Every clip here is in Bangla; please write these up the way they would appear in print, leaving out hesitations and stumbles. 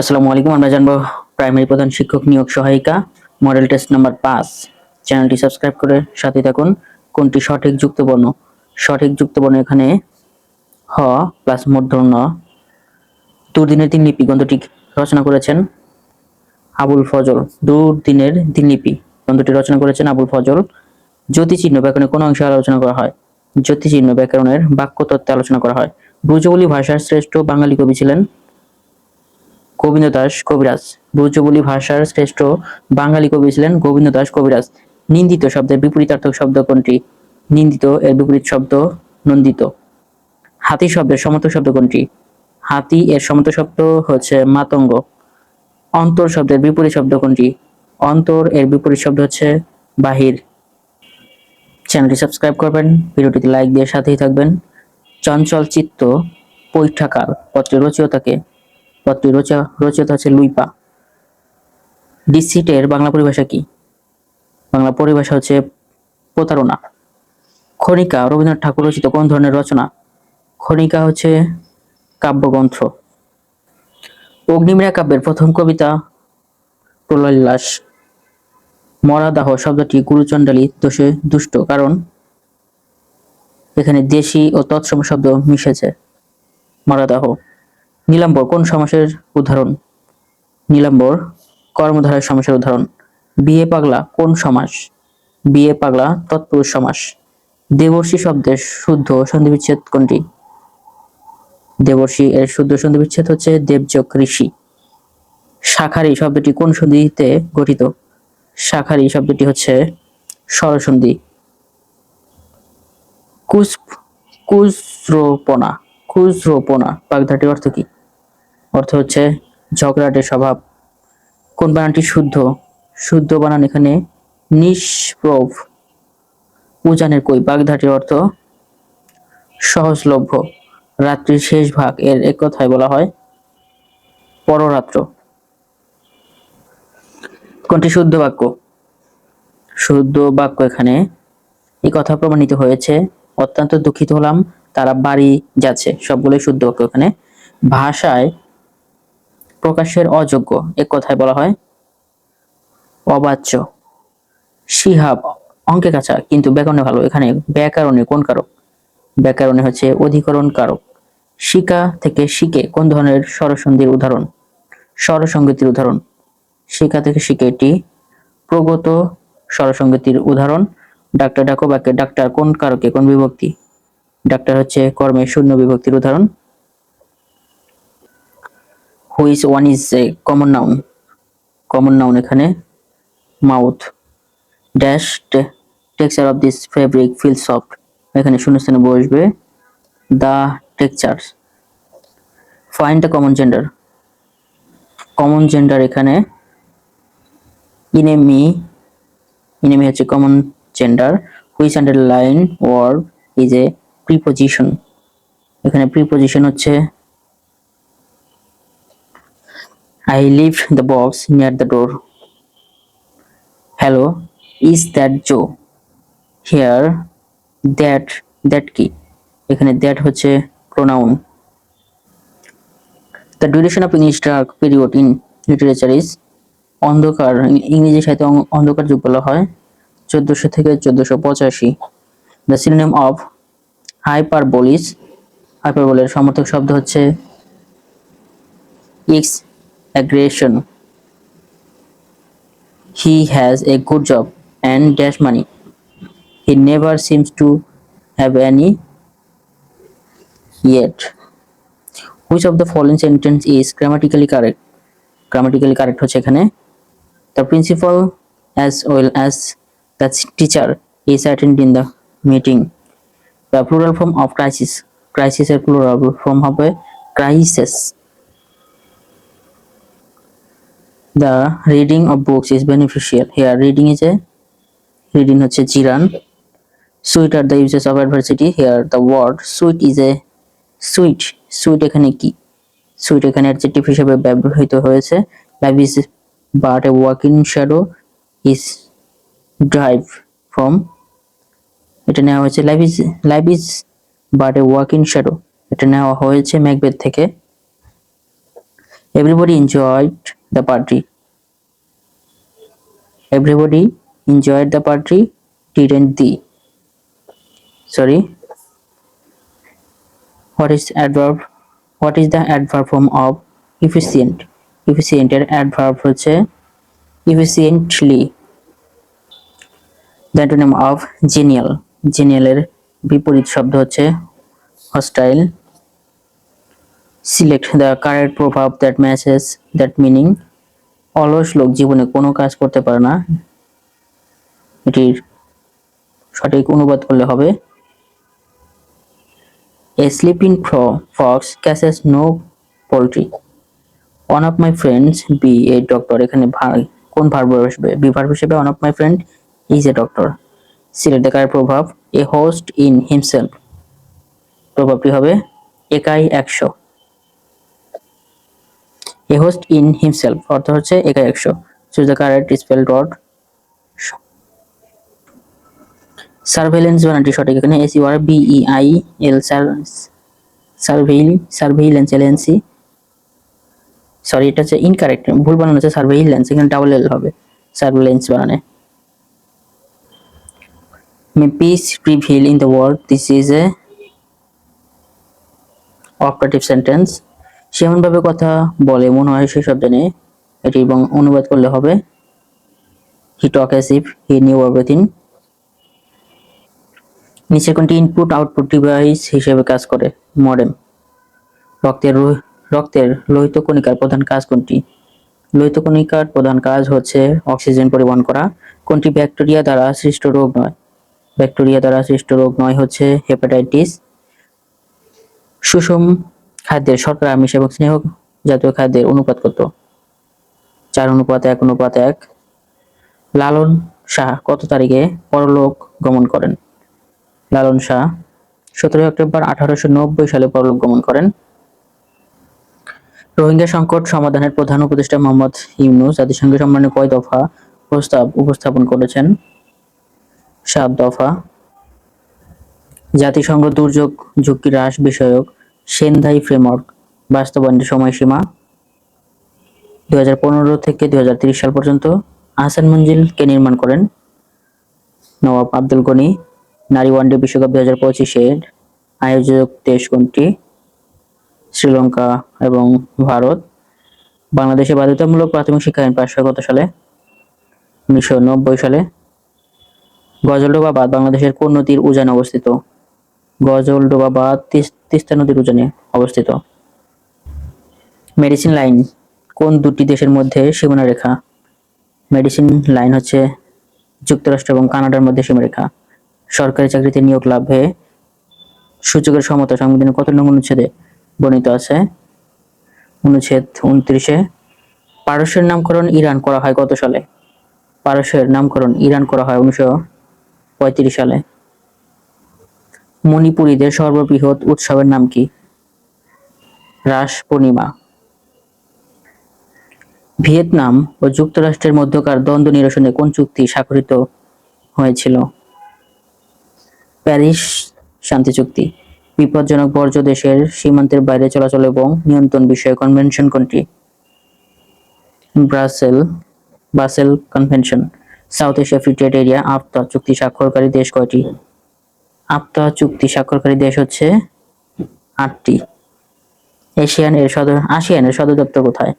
আসসালামু আলাইকুম। আমরা জানবো প্রাইমারি প্রধান শিক্ষক নিয়োগ সহায়িকা মডেল টেস্ট নাম্বার 5। চ্যানেলটি সাবস্ক্রাইব করে সাথে থাকুন। কোনটি সঠিক যুক্তবর্ণ? সঠিক যুক্তবর্ণ এখানে হ প্লাস মূর্ধন্য ন। দুর্দিনের দিনলিপি গ্রন্থটি রচনা করেছেন আবুল ফজল। দুর্দিনের দিনলিপি গ্রন্থটি রচনা করেছেন আবুল ফজল। জ্যোতিচিহ্ন ব্যাকরণের কোন অংশে আলোচনা করা হয়? জ্যোতিচিহ্ন ব্যাকরণের বাক্যতত্ত্বে আলোচনা করা হয়। ব্রজবুলি ভাষার শ্রেষ্ঠ বাঙালি কবি ছিলেন গোবিন্দ দাস কবিরাজ। ব্রজবুলি ভাষার শ্রেষ্ঠ বাঙালি কবি ছিলেন গোবিন্দ দাস কবিরাজ। নিন্দিত শব্দের বিপরীতার্থক শব্দ কোনটি? নিন্দিত এর বিপরীত শব্দ নন্দিত। হাতি শব্দের সমার্থক শব্দ কোনটি? হাতি এর সমার্থক শব্দ হচ্ছে মাতঙ্গ। অন্তর শব্দের বিপরীত শব্দ কোনটি? অন্তর এর বিপরীত শব্দ হচ্ছে বাহির। চ্যানেলটি সাবস্ক্রাইব করবেন, ভিডিওটিতে লাইক দিয়ে সাথেই থাকবেন। চঞ্চল চিত্ত পৈঠাকার পত্রের রচয়িতাকে? পত্রের রচয়িতা হচ্ছে লুইপা। ডিসিটের বাংলা পরিভাষা কি? বাংলা পরিভাষা হচ্ছে প্রতারণা। খনিকা রবীন্দ্রনাথ ঠাকুর রচিত কোন ধরনের রচনা? খনিকা হচ্ছে কাব্যগ্রন্থ। অগ্নিমীরা কাব্যের প্রথম কবিতা প্রলয়লাস। মরাদাহ শব্দটি গুরুচণ্ডালী দোষে দুষ্ট, কারণ এখানে দেশি ও তৎসম শব্দ মিশেছে। মরাদাহ। নীলাম্বর কোন সমাসের উদাহরণ? নীলাম্বর কর্মধারয় সমাসের উদাহরণ। বিয়ে পাগলা কোন সমাস? বিয়ে পাগলা তৎপুরুষ সমাস। দেবর্ষি শব্দের শুদ্ধ সন্ধিবিচ্ছেদ কোনটি? দেবর্ষি এর শুদ্ধ সন্ধিবিচ্ছেদ হচ্ছে দেবযোগ ঋষি। শাখারি শব্দটি কোন সন্ধিতে গঠিত? শাখারি শব্দটি হচ্ছে স্বরসন্ধি। কুজরোপনা কুজরোপনা বাগধাটির অর্থ কি? অর্থ হচ্ছে ঝগড়াটে স্বভাব। কোন বানানটি শুদ্ধ? শুদ্ধ বানান এখানে নিষ্প্রভ। উজানের কই বাগধাটির অর্থ সহজলভ্য। রাত্রির শেষ ভাগ এর এক কথায় বলা হয় পররাত্র। কোনটি শুদ্ধ বাক্য? শুদ্ধ বাক্য এখানে এই কথা প্রমাণিত হয়েছে, অত্যন্ত দুঃখিত হলাম তারা বাড়ি যাচ্ছে, সবগুলোই শুদ্ধ বাক্য। এখানে ভাষায় প্রকাশের অযোগ্য এক কথায় বলা হয় অবাচ্য। শিহাব অঙ্কে কাঁচা কিন্তু ব্যাকরণে ভালো, এখানে ব্যাকরণে কোন কারক? ব্যাকরণে হচ্ছে অধিকরণ কারক। শিকা থেকে শিকে কোন ধরনের স্বরসন্ধির উদাহরণ? স্বরসংগতির উদাহরণ। শিকা থেকে শিকে এটি প্রগত স্বরসংগতির উদাহরণ। ডাক্তার ডাকো বাক্যে ডাক্তার কোন কারকে কোন বিভক্তি? ডাক্তার হচ্ছে কর্মে শূন্য বিভক্তির উদাহরণ। Which one is a common noun? Common noun এখানে mouth. Dash texture of this fabric feel soft, এখানে শূন্যস্থানে বসবে the texture. Find the common gender. Common gender এখানে ইনেমি। ইনেমি হচ্ছে common gender. Which underline word is a preposition, এখানে প্রিপোজিশন হচ্ছে I leave the box near the door. Hello, is that Joe? Here, that কি? এখানে that হচ্ছে pronoun. The duration of English dark period in literature is অন্ধকার ইংরেজি সাহিত্যে অন্ধকার যুগ বলা হয় 1400 থেকে 1485। The synonym of hyperbole is hyperbole এর সমার্থক শব্দ হচ্ছে exaggeration. He has a good job and dash money. He never seems to have any yet. Which of the following sentence is grammatically correct? Grammatically correct হচ্ছে এখানে the principal as well as the teacher is attended in the meeting. The plural form of crisis. Crisis এর plural form হবে crises. The reading of books is beneficial. Here reading is a reading হচ্ছে জিরান। Sweet are the uses of adversity. Here the word sweet is a sweet. Sweet এখানে কি? Sweet এখানে adjective হিসেবে ব্যবহৃত হয়েছে। Life is but a walking shadow is derived from, এটা নেওয়া হয়েছে life is but a walking shadow, এটা নেওয়া হয়েছে ম্যাকবেথ থেকে। Everybody enjoyed the party. Everybody enjoyed the party, didn't they? Sorry. What is adverb? What is the adverb form of efficient? Efficient এর adverb হচ্ছে efficiently. The antonym of genial. Genial এর বিপরীত শব্দ হচ্ছে hostile. Select the correct proverb that matches that meaning. অলস লোক জীবনে কোনো কাজ করতে পারে না, এটির সঠিক অনুবাদ করলে হবে A sleeping fox catches no poultry. One of my friends be a doctor. এখানে কোন ভার্ব আসবে? বি ভার্ব হিসেবে one of my friend is a doctor. Select the correct proverb. A host in himself. প্রভাবটি হবে একাই 100. A host in himself অর্থ হচ্ছে একাই 100. Choose the correct spell word. Surveillance বানানটি সঠিক, এখানে SURVEIL সার্ভেইলেন্স এলএনসি, সরি এটা হচ্ছে ইনকারেক্ট, ভুল বানানো হচ্ছে সার্ভেইলেন্স, এখানে ডাবল এল হবে surveillance বানানে। May peace prevail in the world. This is a operative sentence. সে এমন ভাবে কথা বলে মনে হয় সে সব জানে, এটি এবং অনুবাদ করলে হবে He talk as if he knew everything. নিচের কোনটি ইনপুট আউটপুট ডিভাইস হিসেবে কাজ করে? মডেম। রক্তের লোহিত কণিকার প্রধান কাজ কোনটি? লোহিত কণিকার প্রধান কাজ হচ্ছে অক্সিজেন পরিবহন করা। কোনটি ব্যাকটেরিয়া দ্বারা সৃষ্ট রোগ নয়? ব্যাকটেরিয়া দ্বারা সৃষ্ট রোগ নয় হচ্ছে হেপাটাইটিস। সুষম খাদ্যের শর্করা, আমিষ এবং স্নেহ জাতীয় খাদ্যের অনুপাত কত? 4:1:1। লালন শাহ কত তারিখে পরলোক গমন করেন? লালন শাহ 17 অক্টোবর 1890 সালে পরলোক গমন করেন। রোহিঙ্গা সংকট সমাধানের প্রধান উপদেষ্টা মোহাম্মদ ইউনূস জাতিসংঘ সম্মেলনে কয় দফা প্রস্তাব উপস্থাপন করেছেন? 7 দফা। জাতিসংঘ দুর্যোগ ঝুঁকি হ্রাস বিষয়ক সেন্ধাই ফ্রেমওয়ার্ক বাস্তবায়নের সময়সীমা 2015 থেকে 2030 সাল পর্যন্ত। আহসান মঞ্জিল কে নির্মাণ করেন? নওয়াব আব্দুল গনি। নারী ওয়ানডে বিশ্বকাপ 2025-এর আয়োজক দেশ কোনটি? শ্রীলঙ্কা এবং ভারত। বাংলাদেশে বাধ্যতামূলক প্রাথমিক শিক্ষা আইন পাস হয় কত সালে? 1990 সালে। গজলডোবা বাঁধ বাংলাদেশের কোন নদীর উজানে অবস্থিত? গজলডোবা বাঁধ তিস্তা নদীর উজানে অবস্থিত। মেডিসিন লাইন কোন দুটি দেশের মধ্যে সীমানা রেখা? মেডিসিন লাইন হচ্ছে যুক্তরাষ্ট্র এবং কানাডার মধ্যে সীমারেখা। সরকারি চাকরিতে নিয়োগ লাভে সুযোগের সমতা সংবিধানের কত নং অনুচ্ছেদে বর্ণিত আছে? অনুচ্ছেদ 29-এ। পারস্যের নামকরণ ইরান করা হয় কত সালে? পারস্যের নামকরণ ইরান করা হয় 1935 সালে। মণিপুরীদের সর্ববৃহৎ উৎসবের নাম কি? রাস পূর্ণিমা। ভিয়েতনাম ও যুক্তরাষ্ট্রের মধ্যকার দ্বন্দ্ব নিরসনে কোন চুক্তি স্বাক্ষরিত হয়েছিল? প্যারিস শান্তি চুক্তি। বিপজ্জনক বর্জ্য দেশের সীমান্তের বাইরে চলাচল এবং নিয়ন্ত্রণ বিষয়ে কনভেনশন কোনটি? Basel convention. South Asia Free Trade Area আফতা চুক্তি স্বাক্ষরকারী দেশ কয়টি? আফতা চুক্তি স্বাক্ষরকারী দেশ হচ্ছে 8টি। আসিয়ানের সদর দপ্তর কোথায়?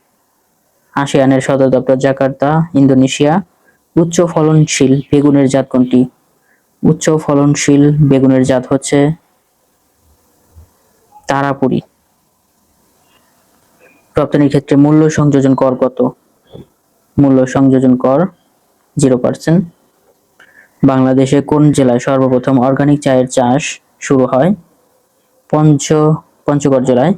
আসিয়ানের সদর দপ্তর জাকার্তা, ইন্দোনেশিয়া। উচ্চ ফলনশীল বেগুনের জাত কোনটি? উচ্চ ফলনশীল বেগুনের জাত হচ্ছে তারাপুরি। রপ্তানির ক্ষেত্রে মূল্য সংযোজন কর কত? মূল্য সংযোজন কর 0%। বাংলাদেশে কোন জেলায় সর্বপ্রথম অর্গানিক চায়ের চাষ শুরু হয়? পঞ্চগড় জেলায়।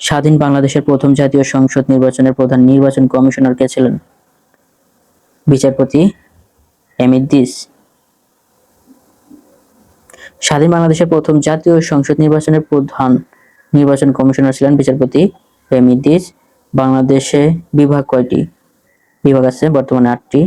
স্বাধীন বাংলাদেশের প্রথম জাতীয় সংসদ নির্বাচনের প্রধান নির্বাচন কমিশনার কে ছিলেন? বিচারপতি এম ইদ্রিস। স্বাধীন বাংলাদেশের প্রথম জাতীয় সংসদ নির্বাচনের প্রধান নির্বাচন কমিশনার ছিলেন বিচারপতি এম ইদ্রিস। বাংলাদেশে বিভাগ কয়টি? বিভাগ আছে বর্তমানে 8টি।